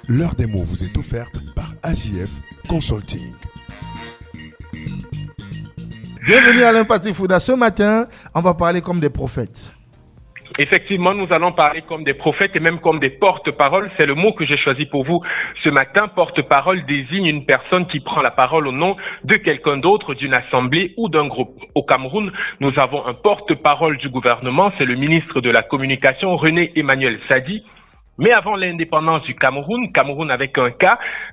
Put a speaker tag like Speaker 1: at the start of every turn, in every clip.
Speaker 1: L'heure des mots vous est offerte par AJF Consulting.
Speaker 2: Bienvenue à l'Empathie Fouda. Ce matin, on va parler comme des prophètes.
Speaker 3: Effectivement, nous allons parler comme des prophètes et même comme des porte-paroles. C'est le mot que j'ai choisi pour vous ce matin. Porte-parole désigne une personne qui prend la parole au nom de quelqu'un d'autre, d'une assemblée ou d'un groupe. Au Cameroun, nous avons un porte-parole du gouvernement, c'est le ministre de la Communication, René Emmanuel Sadi. Mais avant l'indépendance du Cameroun, Cameroun avec un K,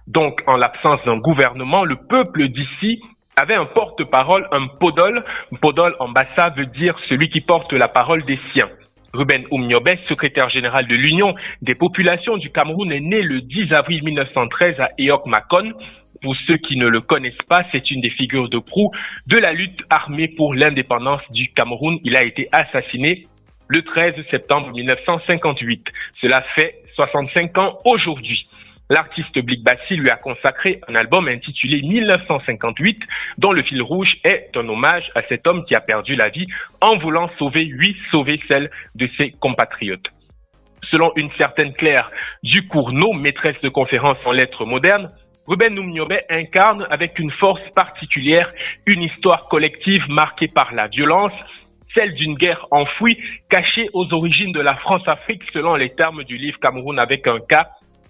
Speaker 3: donc en l'absence d'un gouvernement, le peuple d'ici avait un porte-parole, un podol. Podol en bassa veut dire celui qui porte la parole des siens. Ruben Oumniobe, secrétaire général de l'Union des populations du Cameroun, est né le 10 avril 1913 à Eok-Makon. Pour ceux qui ne le connaissent pas, c'est une des figures de proue de la lutte armée pour l'indépendance du Cameroun. Il a été assassiné le 13 septembre 1958. Cela fait 65 ans aujourd'hui. L'artiste Blick Bassi lui a consacré un album intitulé 1958, dont le fil rouge est un hommage à cet homme qui a perdu la vie en voulant sauver celle de ses compatriotes. Selon une certaine Claire Ducournau, maîtresse de conférences en lettres modernes, Ruben Oumniobe incarne avec une force particulière une histoire collective marquée par la violence, celle d'une guerre enfouie, cachée aux origines de la France-Afrique selon les termes du livre Cameroun avec un K,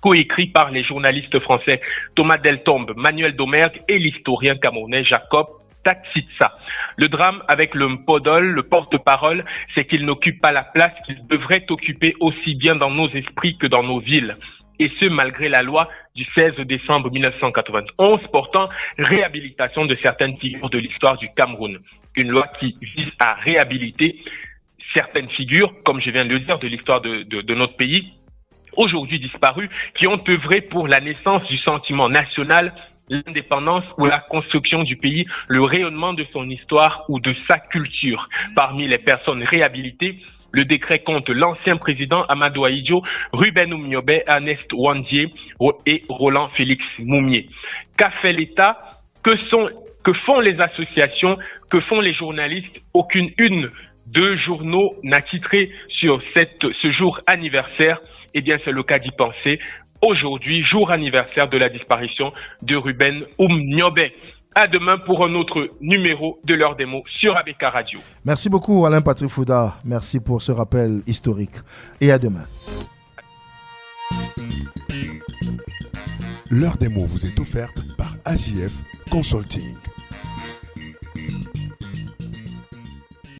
Speaker 3: coécrit par les journalistes français Thomas Deltombe, Manuel Domergue et l'historien camerounais Jacob Tatsitsa. Le drame avec le Mpodol, le porte-parole, c'est qu'il n'occupe pas la place qu'il devrait occuper aussi bien dans nos esprits que dans nos villes. Et ce, malgré la loi du 16 décembre 1991 portant réhabilitation de certaines figures de l'histoire du Cameroun. Une loi qui vise à réhabiliter certaines figures, comme je viens de le dire, de l'histoire de notre pays, aujourd'hui disparus, qui ont œuvré pour la naissance du sentiment national, l'indépendance ou la construction du pays, le rayonnement de son histoire ou de sa culture. Parmi les personnes réhabilitées, le décret compte l'ancien président Amadou Ahidjo, Ruben Oumniobe, Ernest Wandier et Roland Félix Moumié. Qu'a fait l'État? Que font les associations? Que font les journalistes? Aucune une de journaux n'a titré sur ce jour anniversaire. Eh bien, c'est le cas d'y penser. Aujourd'hui, jour anniversaire de la disparition de Ruben Oumniobe. À demain pour un autre numéro de l'heure des mots sur ABK Radio.
Speaker 2: Merci beaucoup Alain Patrick Fouda. Merci pour ce rappel historique. Et à demain.
Speaker 1: L'heure des mots vous est offerte par AJF Consulting.